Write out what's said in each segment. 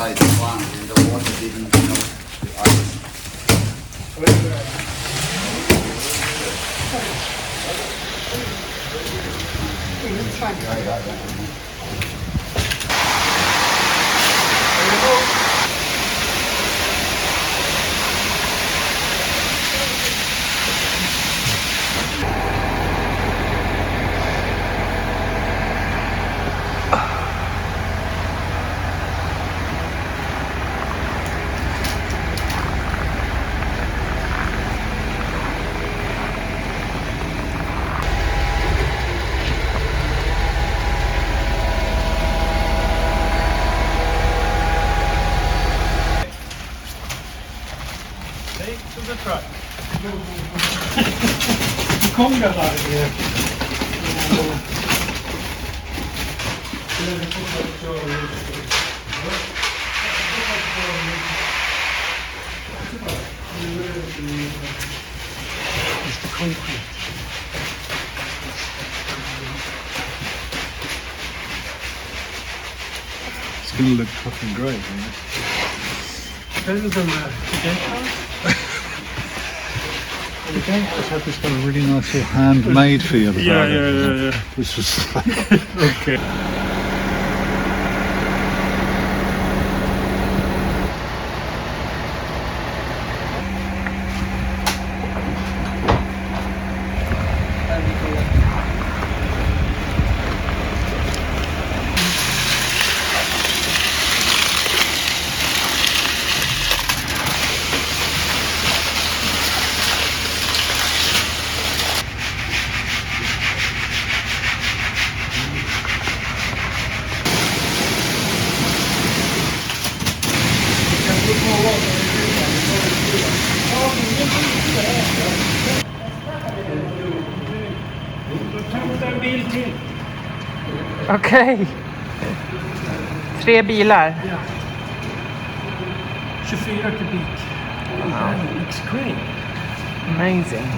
inside the plant and the water didn't, you know, the ice. To the truck. Kom där där. It's going to look fucking great, isn't it? Better than the gatehouse? The gatehouse had this kind of really nice little handmade feel about Yeah. Which was Okay. Okej. 3 bilar. Ja. 24 kubik. Wow. Looks great. Amazing.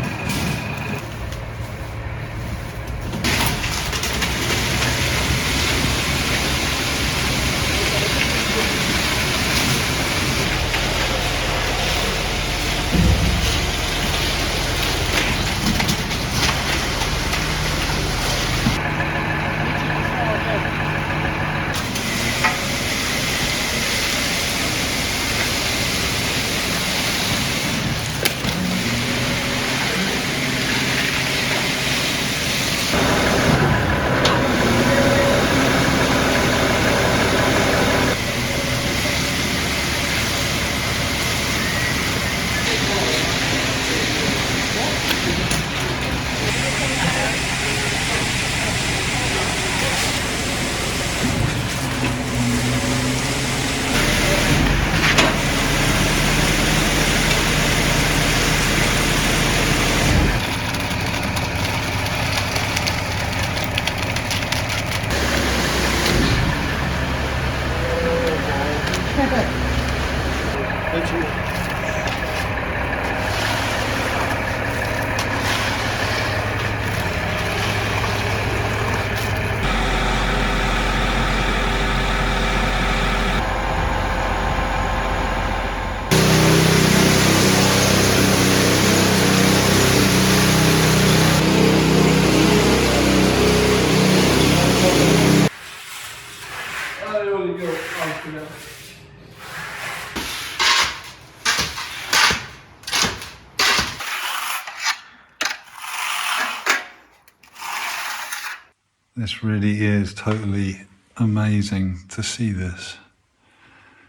This really is totally amazing to see this.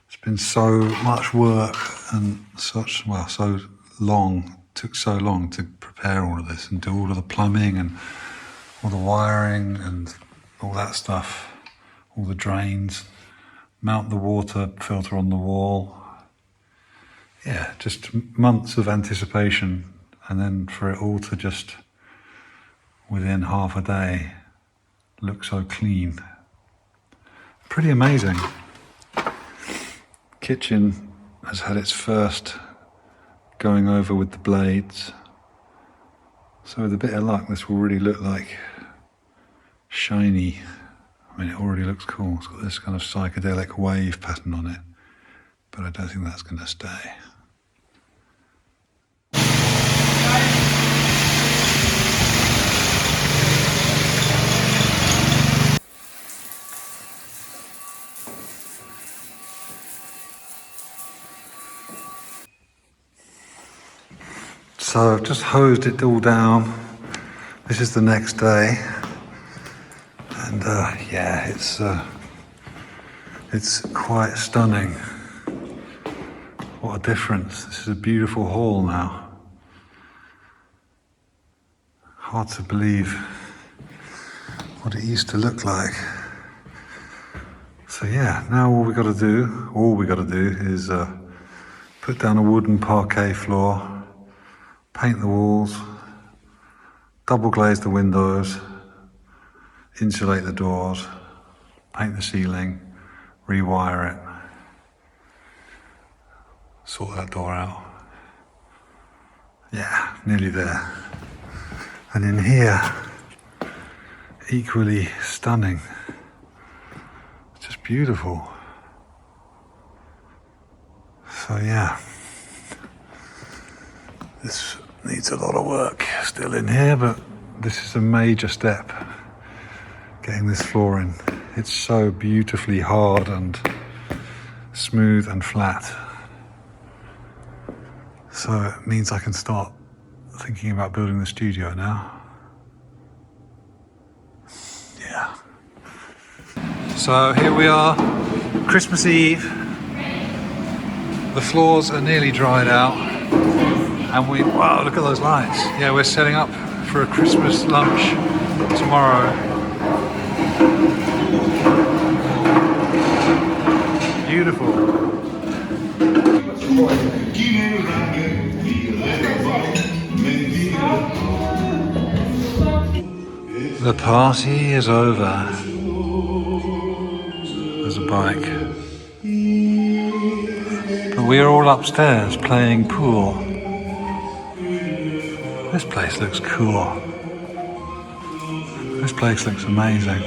It's been so much work and such, well, so long, took so long to prepare all of this and do all of the plumbing and all the wiring and all that stuff, all the drains, mount the water filter on the wall. Yeah, just months of anticipation, and then for it all to just, within half a day, look so clean. Pretty amazing. Kitchen has had its first going over with the blades. So with a bit of luck, this will really look like shiny. I mean, it already looks cool. It's got this kind of psychedelic wave pattern on it. but I don't think that's going to stay. So I've just hosed it all down. This is the next day, and yeah, it's quite stunning. What a difference. This is a beautiful hall now. Hard to believe what it used to look like. So yeah, now all we got to do is put down a wooden parquet floor, paint the walls, double glaze the windows, insulate the doors, paint the ceiling, rewire it, sort that door out. Yeah, nearly there. And in here, equally stunning. It's just beautiful. So yeah, this needs a lot of work still in here, but this is a major step, getting this floor in. It's so beautifully hard and smooth and flat. So it means I can start thinking about building the studio now. Yeah. So here we are, Christmas Eve. The floors are nearly dried out. And wow, look at those lights. Yeah, we're setting up for a Christmas lunch tomorrow. Beautiful. The party is over. There's a bike. But we're all upstairs playing pool. This place looks cool. This place looks amazing.